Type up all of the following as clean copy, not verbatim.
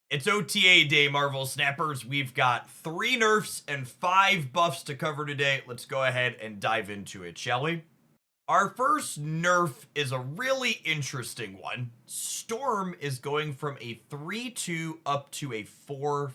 It's OTA day, Marvel Snappers. We've got 3 nerfs and 5 buffs to cover today. Let's go ahead and dive into it, shall we? Our first nerf is a really interesting one. Storm is going from a 3-2 up to a 4-5.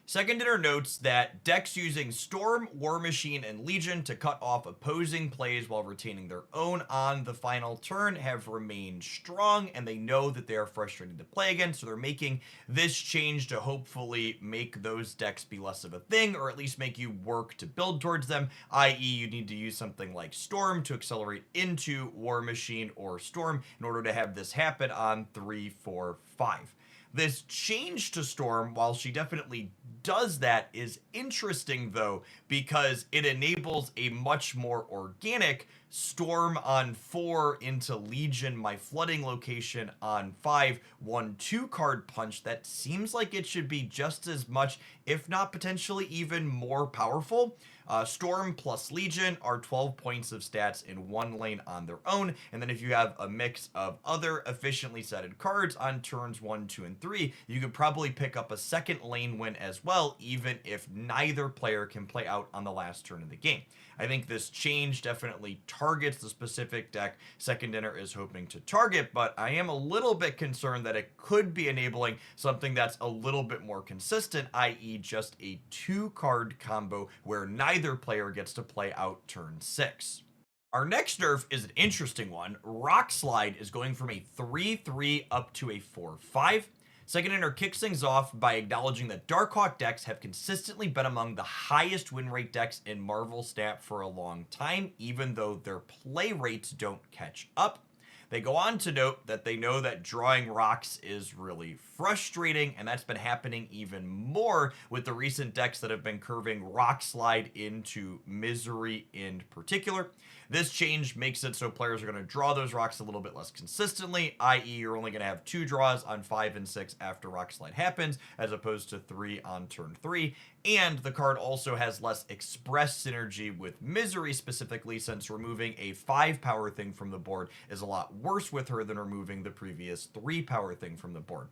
Second Dinner notes that decks using Storm, War Machine, and Legion to cut off opposing plays while retaining their own on the final turn have remained strong, and they know that they are frustrating to play against, so they're making this change to hopefully make those decks be less of a thing, or at least make you work to build towards them, i.e. you need to use something like Storm to accelerate into War Machine or Storm in order to have this happen on 3, 4, 5. This change to Storm, while she definitely does that, is interesting though, because it enables a much more organic Storm on 4 into Legion, my flooding location on 5, 1/2 card punch that seems like it should be just as much, if not potentially even more powerful. Storm plus Legion are 12 points of stats in one lane on their own, and then if you have a mix of other efficiently setted cards on turns 1, 2, and 3, you could probably pick up a second lane win as well, even if neither player can play out on the last turn of the game. I think this change definitely targets the specific deck Second Dinner is hoping to target, but I am a little bit concerned that it could be enabling something that's a little bit more consistent, i.e. just a 2-card combo where neither player gets to play out turn 6. Our next nerf is an interesting one. Rockslide is going from a 3-3 up to a 4-5. Second Dinner kicks things off by acknowledging that Darkhawk decks have consistently been among the highest win rate decks in Marvel Snap for a long time, even though their play rates don't catch up. They go on to note that they know that drawing rocks is really frustrating, and that's been happening even more with the recent decks that have been curving Rockslide into Misery in particular. This change makes it so players are going to draw those rocks a little bit less consistently, i.e. you're only going to have 2 draws on 5 and 6 after Rockslide happens, as opposed to 3 on turn 3. And the card also has less express synergy with Misery specifically, since removing a 5 power thing from the board is a lot worse with her than removing the previous 3 power thing from the board.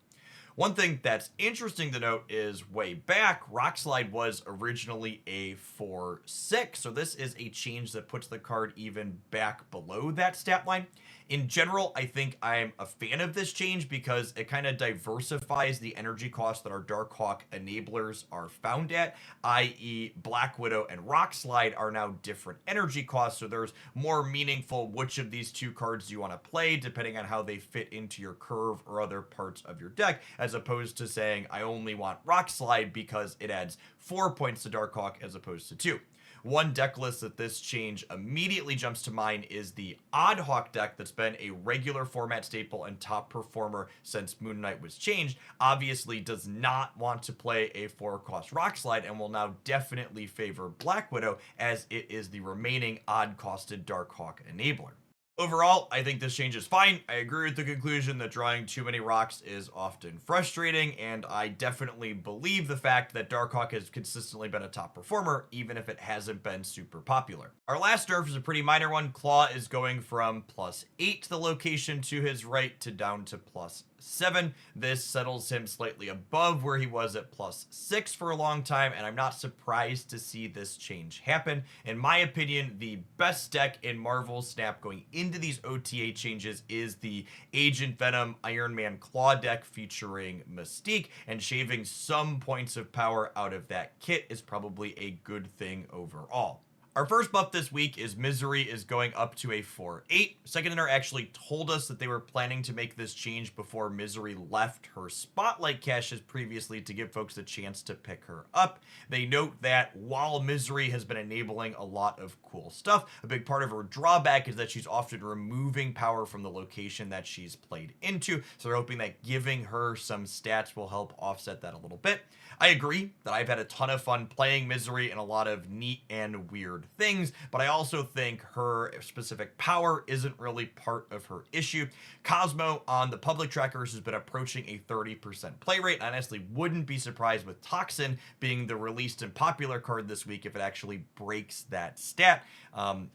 One thing that's interesting to note is way back, Rockslide was originally a 4-6, so this is a change that puts the card even back below that stat line. In general, I think I'm a fan of this change because it kind of diversifies the energy cost that our Darkhawk enablers are found at, i.e. Black Widow and Rockslide are now different energy costs, so there's more meaningful which of these 2 cards you want to play depending on how they fit into your curve or other parts of your deck, as opposed to saying I only want Rockslide because it adds 4 points to Darkhawk as opposed to 2. One deck list that this change immediately jumps to mind is the Oddhawk deck that's been a regular format staple and top performer since Moon Knight was changed. Obviously does not want to play a 4-cost Rockslide and will now definitely favor Black Widow, as it is the remaining odd-costed Darkhawk enabler. Overall, I think this change is fine. I agree with the conclusion that drawing too many rocks is often frustrating, and I definitely believe the fact that Darkhawk has consistently been a top performer, even if it hasn't been super popular. Our last nerf is a pretty minor one. Claw is going from +8 to the location to his right to down to +7. This settles him slightly above where he was at +6 for a long time, and I'm not surprised to see this change happen. In my opinion, the best deck in Marvel Snap going into these OTA changes is the Agent Venom Iron Man Claw deck featuring Mystique, and shaving some points of power out of that kit is probably a good thing overall. Our first buff this week is Misery is going up to a 4-8. Second Dinner actually told us that they were planning to make this change before Misery left her Spotlight caches previously to give folks a chance to pick her up. They note that while Misery has been enabling a lot of cool stuff, a big part of her drawback is that she's often removing power from the location that she's played into, so they're hoping that giving her some stats will help offset that a little bit. I agree that I've had a ton of fun playing Misery in a lot of neat and weird hard things, but I also think her specific power isn't really part of her issue. Cosmo on the public trackers has been approaching a 30% play rate. I honestly wouldn't be surprised with Toxin being the released and popular card this week if it actually breaks that stat.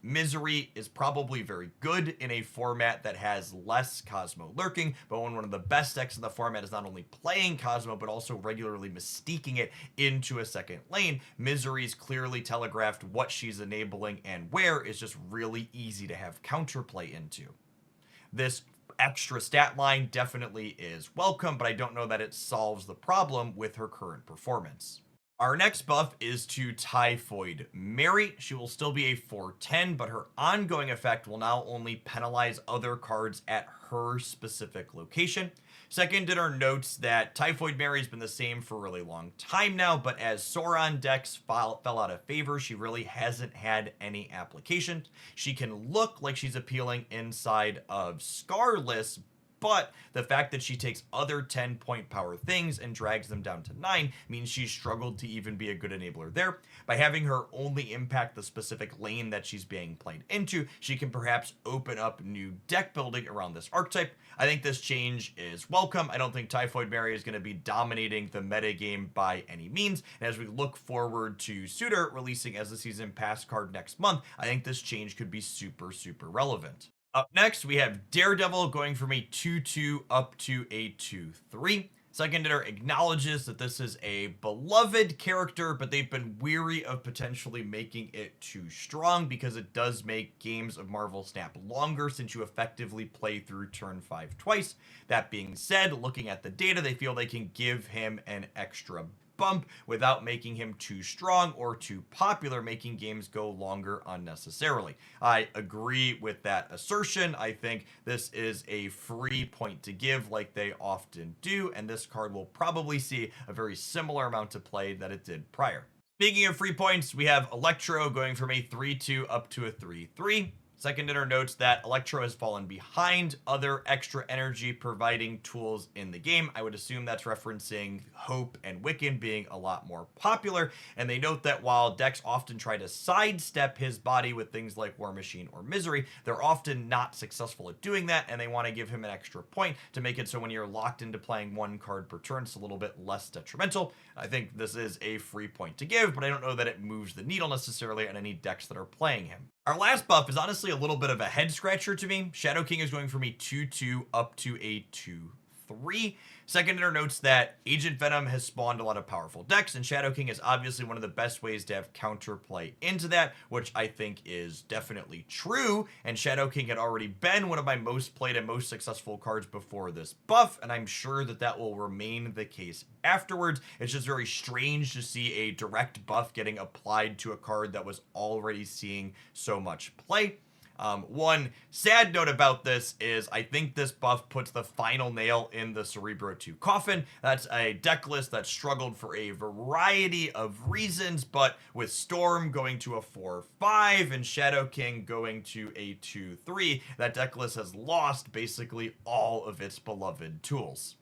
Misery is probably very good in a format that has less Cosmo lurking, but when one of the best decks in the format is not only playing Cosmo, but also regularly mystiquing it into a second lane, Misery's clearly telegraphed what she's enabling and where is just really easy to have counterplay into. This extra stat line definitely is welcome, but I don't know that it solves the problem with her current performance. Our next buff is to Typhoid Mary. She will still be a 410, but her ongoing effect will now only penalize other cards at her specific location. Second, in our notes that Typhoid Mary has been the same for a really long time now, but as Sauron decks fell out of favor, she really hasn't had any application. She can look like she's appealing inside of Scarless, but the fact that she takes other 10-point power things and drags them down to 9 means she's struggled to even be a good enabler there. By having her only impact the specific lane that she's being played into, she can perhaps open up new deck building around this archetype. I think this change is welcome. I don't think Typhoid Mary is going to be dominating the metagame by any means. And as we look forward to Suitor releasing as the Season Pass card next month, I think this change could be super relevant. Up next, we have Daredevil going from a 2-2 up to a 2-3. Second hitter acknowledges that this is a beloved character, but they've been weary of potentially making it too strong because it does make games of Marvel Snap longer since you effectively play through turn 5 twice. That being said, looking at the data, they feel they can give him an extra bump without making him too strong or too popular, making games go longer unnecessarily. I agree with that assertion. I think this is a free point to give like they often do, and this card will probably see a very similar amount of play that it did prior. Speaking of free points, we have Electro going from a 3-2 up to a 3-3. Second hitter notes that Electro has fallen behind other extra energy providing tools in the game. I would assume that's referencing Hope and Wiccan being a lot more popular, and they note that while decks often try to sidestep his body with things like War Machine or Misery, they're often not successful at doing that, and they want to give him an extra point to make it so when you're locked into playing one card per turn, it's a little bit less detrimental. I think this is a free point to give, but I don't know that it moves the needle necessarily on any decks that are playing him. Our last buff is honestly a little bit of a head scratcher to me. Shadow King is going from a 2-2 up to a 2-3. Second hitter notes that Agent Venom has spawned a lot of powerful decks, and Shadow King is obviously one of the best ways to have counterplay into that, which I think is definitely true, and Shadow King had already been one of my most played and most successful cards before this buff, and I'm sure that that will remain the case afterwards. It's just very strange to see a direct buff getting applied to a card that was already seeing so much play. One sad note about this is I think this buff puts the final nail in the Cerebro 2 coffin. That's a deck list that struggled for a variety of reasons, but with Storm going to a 4-5 and Shadow King going to a 2-3, that deck list has lost basically all of its beloved tools.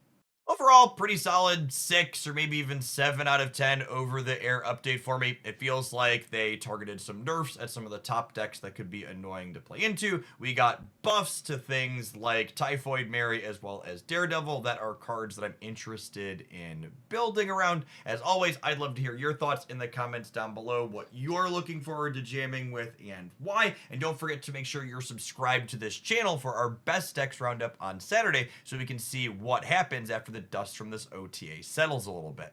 Overall, pretty solid 6 or maybe even 7 out of 10 over the air update for me. It feels like they targeted some nerfs at some of the top decks that could be annoying to play into. We got buffs to things like Typhoid Mary as well as Daredevil that are cards that I'm interested in building around. As always, I'd love to hear your thoughts in the comments down below, what you're looking forward to jamming with and why. And don't forget to make sure you're subscribed to this channel for our best decks roundup on Saturday so we can see what happens after the dust from this OTA settles a little bit.